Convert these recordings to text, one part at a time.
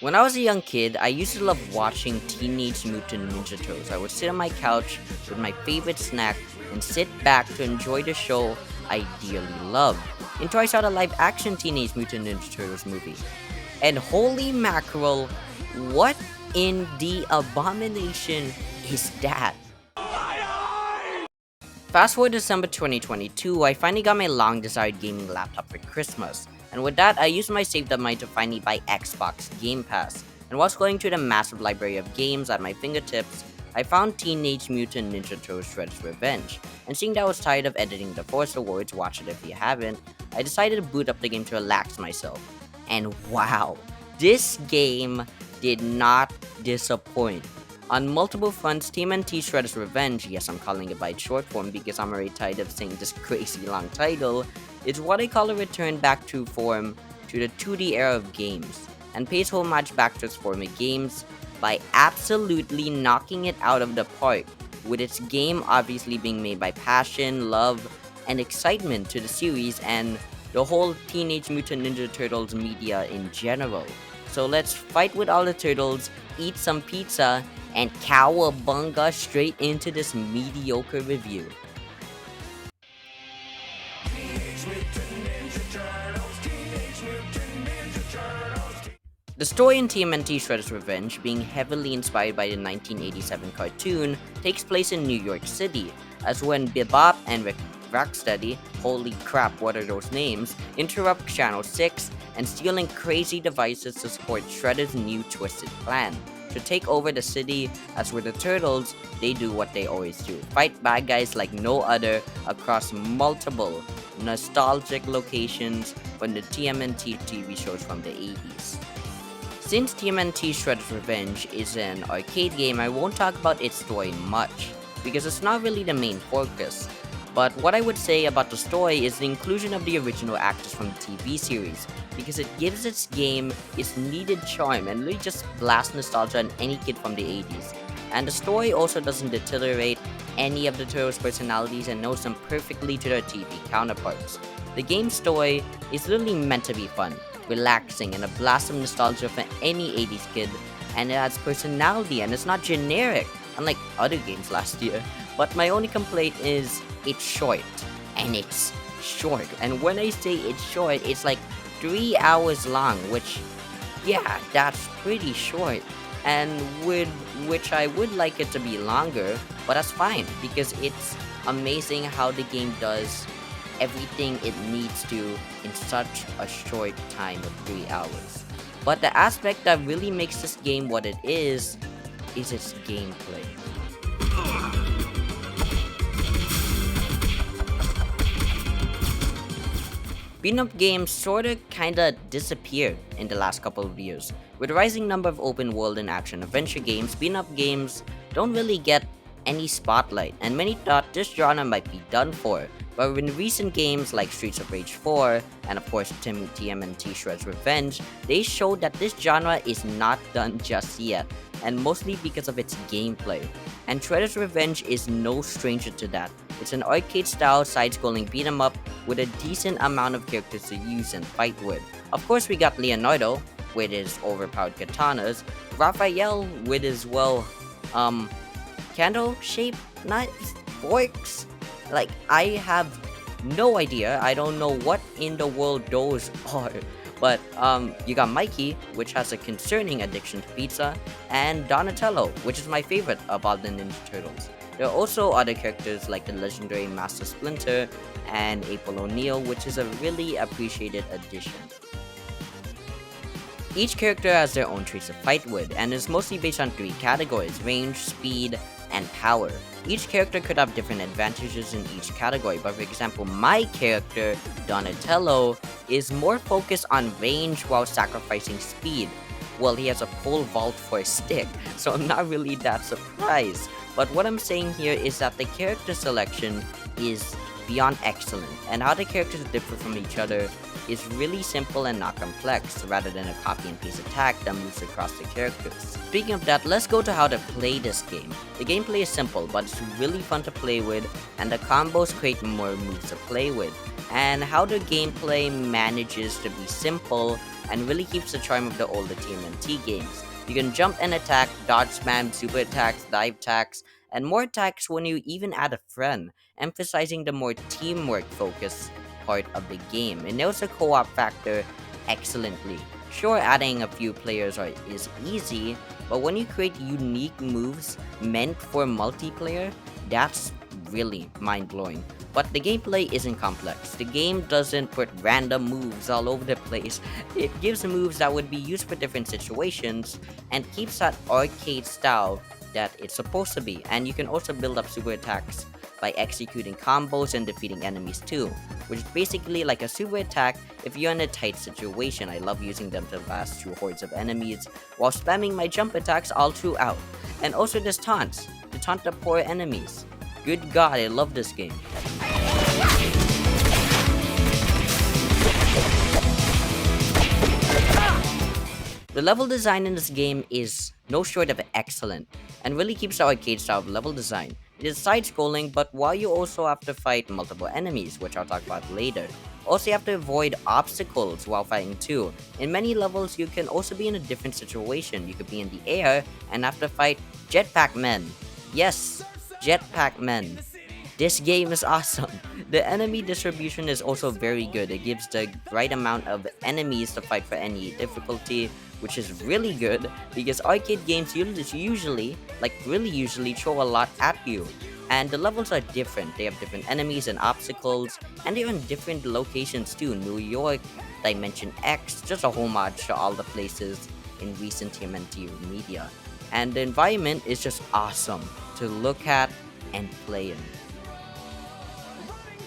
When I was a young kid, I used to love watching Teenage Mutant Ninja Turtles. I would sit on my couch with my favorite snack and sit back to enjoy the show I dearly loved. Until I saw the live action Teenage Mutant Ninja Turtles movie. And holy mackerel, what in the abomination is that? Fast forward December 2022, I finally got my long desired gaming laptop for Christmas. And with that, I used my saved up money to finally buy Xbox Game Pass. And whilst going through the massive library of games at my fingertips, I found Teenage Mutant Ninja Turtles Shreddars Revenge. And seeing that I was tired of editing the Force Awards, watch it if you haven't, I decided to boot up the game to relax myself. And wow, this game did not disappoint. On multiple fronts, TMNT Shreddars Revenge, yes, I'm calling it by its short form because I'm already tired of saying this crazy long title, is what I call a return back to form to the 2D era of games, and pays homage back to its former games by absolutely knocking it out of the park, with its game obviously being made by passion, love, and excitement to the series and the whole Teenage Mutant Ninja Turtles media in general. So let's fight with all the turtles, eat some pizza, and cowabunga straight into this mediocre review. The story in TMNT Shredders Revenge, being heavily inspired by the 1987 cartoon, takes place in New York City, as when Bebop and Rocksteady, holy crap what are those names, interrupt Channel 6 and stealing crazy devices to support Shredder's new twisted plan to take over the city. As with the Turtles, they do what they always do, fight bad guys like no other across multiple nostalgic locations from the TMNT TV shows from the 80s. Since TMNT Shredders Revenge is an arcade game, I won't talk about its story much, because it's not really the main focus. But what I would say about the story is the inclusion of the original actors from the TV series, because it gives its game its needed charm and really just blasts nostalgia on any kid from the 80s. And the story also doesn't deteriorate any of the Turtles' personalities and knows them perfectly to their TV counterparts. The game's story is literally meant to be fun, relaxing, and a blast of nostalgia for any 80s kid, and it has personality and it's not generic, unlike other games last year. But my only complaint is it's short, and it's short. And when I say it's short, it's like 3 hours long, which, yeah, that's pretty short. And with which I would like it to be longer, but that's fine because it's amazing how the game does everything it needs to in such a short time of 3 hours. But the aspect that really makes this game what it is its gameplay. Beat-em-up games sorta kinda disappeared in the last couple of years. With a rising number of open world and action adventure games, beat-em-up games don't really get any spotlight, and many thought this genre might be done for. But in recent games like Streets of Rage 4, and of course TMNT Shredders Revenge, they showed that this genre is not done just yet, and mostly because of its gameplay. And Shredders Revenge is no stranger to that. It's an arcade-style side-scrolling beat-em-up with a decent amount of characters to use and fight with. Of course, we got Leonardo with his overpowered katanas, Raphael with his, well, candle-shaped knives, forks. Like, I have no idea. I don't know what in the world those are. But you got Mikey, which has a concerning addiction to pizza, and Donatello, which is my favorite of all the Ninja Turtles. There are also other characters like the legendary Master Splinter and April O'Neil, which is a really appreciated addition. Each character has their own traits to fight with, and is mostly based on 3 categories: range, speed, and power. Each character could have different advantages in each category, but for example, my character, Donatello, is more focused on range while sacrificing speed. Well, he has a pole vault for a stick, so I'm not really that surprised. But what I'm saying here is that the character selection is beyond excellent, and how the characters differ from each other is really simple and not complex, rather than a copy and paste attack that moves across the characters. Speaking of that, let's go to how to play this game. The gameplay is simple, but it's really fun to play with, and the combos create more moves to play with. And how the gameplay manages to be simple and really keeps the charm of the older TMNT games. You can jump and attack, dodge spam, super attacks, dive attacks, and more attacks when you even add a friend, emphasizing the more teamwork focused part of the game. It nails the co-op factor excellently. Sure, adding a few players is easy, but when you create unique moves meant for multiplayer, that's really mind-blowing. But the gameplay isn't complex. The game doesn't put random moves all over the place. It gives moves that would be used for different situations and keeps that arcade style that it's supposed to be. And you can also build up super attacks by executing combos and defeating enemies too, which is basically like a super attack if you're in a tight situation. I love using them to blast through hordes of enemies while spamming my jump attacks all throughout. And also there's taunts to taunt the poor enemies. Good god, I love this game. The level design in this game is no short of excellent, and really keeps the arcade style of level design. It is side-scrolling, but while you also have to fight multiple enemies, which I'll talk about later. Also, you have to avoid obstacles while fighting too. In many levels, you can also be in a different situation. You could be in the air and have to fight jetpack men. Yes, jetpack men. This game is awesome. The enemy distribution is also very good. It gives the right amount of enemies to fight for any difficulty, which is really good because arcade games usually throw a lot at you. And the levels are different. They have different enemies and obstacles, and they're in different locations too. New York, Dimension X, just a homage to all the places in recent TMNT media. And the environment is just awesome to look at and play in.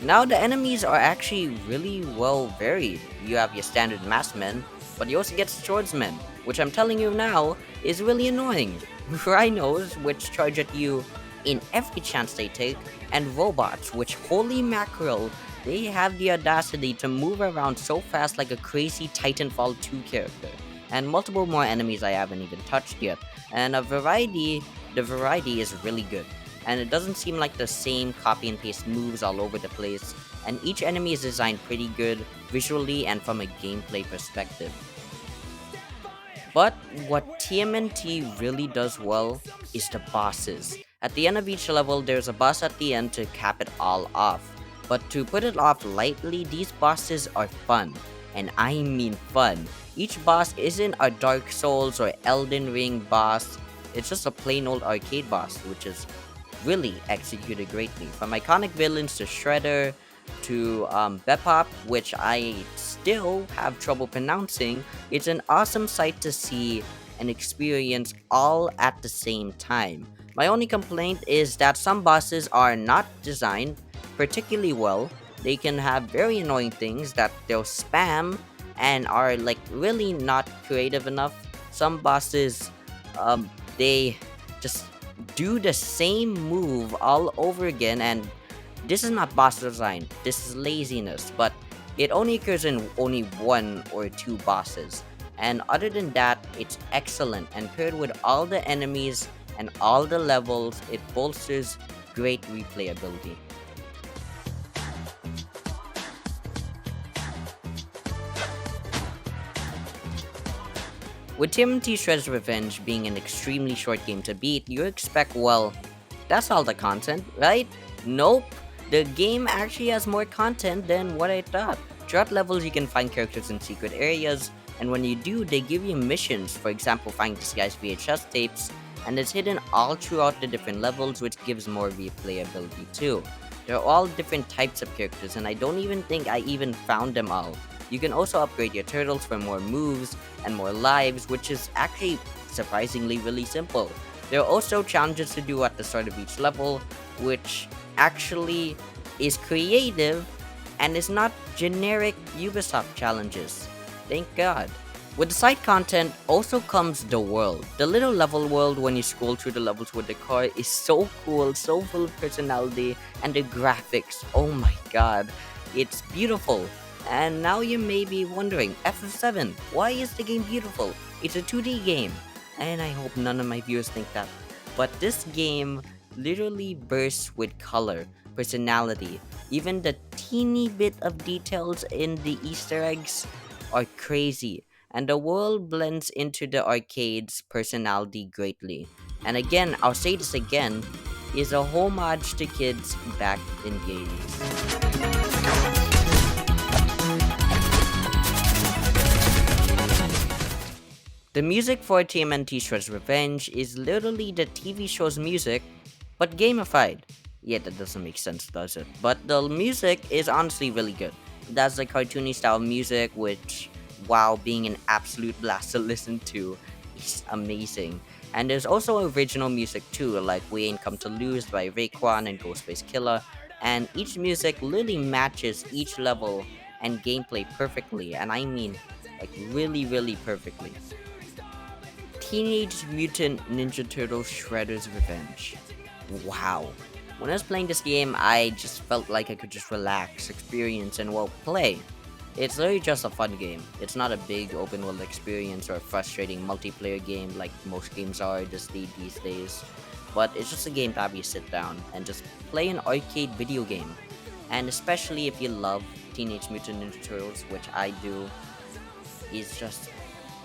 Now the enemies are actually really well varied. You have your standard masked men, but you also get swordsmen, which I'm telling you now is really annoying. Rhinos, which charge at you in every chance they take, and robots, which holy mackerel, they have the audacity to move around so fast like a crazy Titanfall 2 character. And multiple more enemies I haven't even touched yet. And the variety is really good. And it doesn't seem like the same copy and paste moves all over the place, and each enemy is designed pretty good visually and from a gameplay perspective. But what TMNT really does well is the bosses. At the end of each level, there's a boss at the end to cap it all off. But to put it off lightly, these bosses are fun. And I mean fun. Each boss isn't a Dark Souls or Elden Ring boss, it's just a plain old arcade boss, which is really executed greatly. From iconic villains to Shredder to Bebop, which I still have trouble pronouncing, it's an awesome sight to see and experience all at the same time. My only complaint is that some bosses are not designed particularly well. They can have very annoying things that they'll spam and are like really not creative enough. Some bosses, they just do the same move all over again, and this is not boss design, this is laziness, but it only occurs in only one or two bosses. And other than that, it's excellent, and paired with all the enemies and all the levels, it bolsters great replayability. With TMNT Shreddars Revenge being an extremely short game to beat, you expect, well, that's all the content, right? Nope. The game actually has more content than what I thought. Throughout levels, you can find characters in secret areas, and when you do, they give you missions, for example, find disguised VHS tapes, and it's hidden all throughout the different levels, which gives more replayability too. They're all different types of characters, and I don't even think I even found them all. You can also upgrade your turtles for more moves and more lives, which is actually surprisingly really simple. There are also challenges to do at the start of each level, which actually is creative and is not generic Ubisoft challenges. Thank God. With the side content also comes the world. The little level world when you scroll through the levels with the car is so cool, so full of personality, and the graphics, oh my god, it's beautiful. And now you may be wondering, FF7, why is the game beautiful? It's a 2D game. And I hope none of my viewers think that. But this game literally bursts with color, personality. Even the teeny bit of details in the Easter eggs are crazy. and the world blends into the arcade's personality greatly. And again, I'll say this again, is a homage to kids back in the 80s. The music for TMNT Shreddars Revenge is literally the TV show's music, but gamified. Yeah, that doesn't make sense, does it? But the music is honestly really good. That's the cartoony style music, which, while being an absolute blast to listen to, is amazing. And there's also original music too, like We Ain't Come to Lose by Raekwon and Ghostface Killer, and each music literally matches each level and gameplay perfectly, and I mean, like really perfectly. Teenage Mutant Ninja Turtles Shredder's Revenge. Wow. When I was playing this game, I just felt like I could just relax, experience, and well, play. It's literally just a fun game. It's not a big open world experience or a frustrating multiplayer game like most games are these days. But it's just a game to have you sit down and just play an arcade video game. And especially if you love Teenage Mutant Ninja Turtles, which I do, is just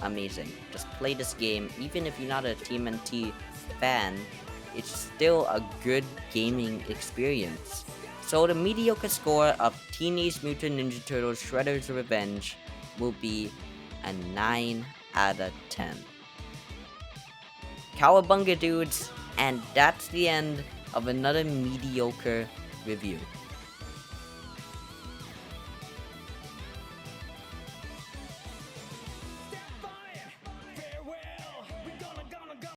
amazing. Just play this game, even if you're not a TMNT fan, it's still a good gaming experience. So the mediocre score of Teenage Mutant Ninja Turtles Shredder's Revenge will be a 9 out of 10. Cowabunga Dudes, and that's the end of another mediocre review.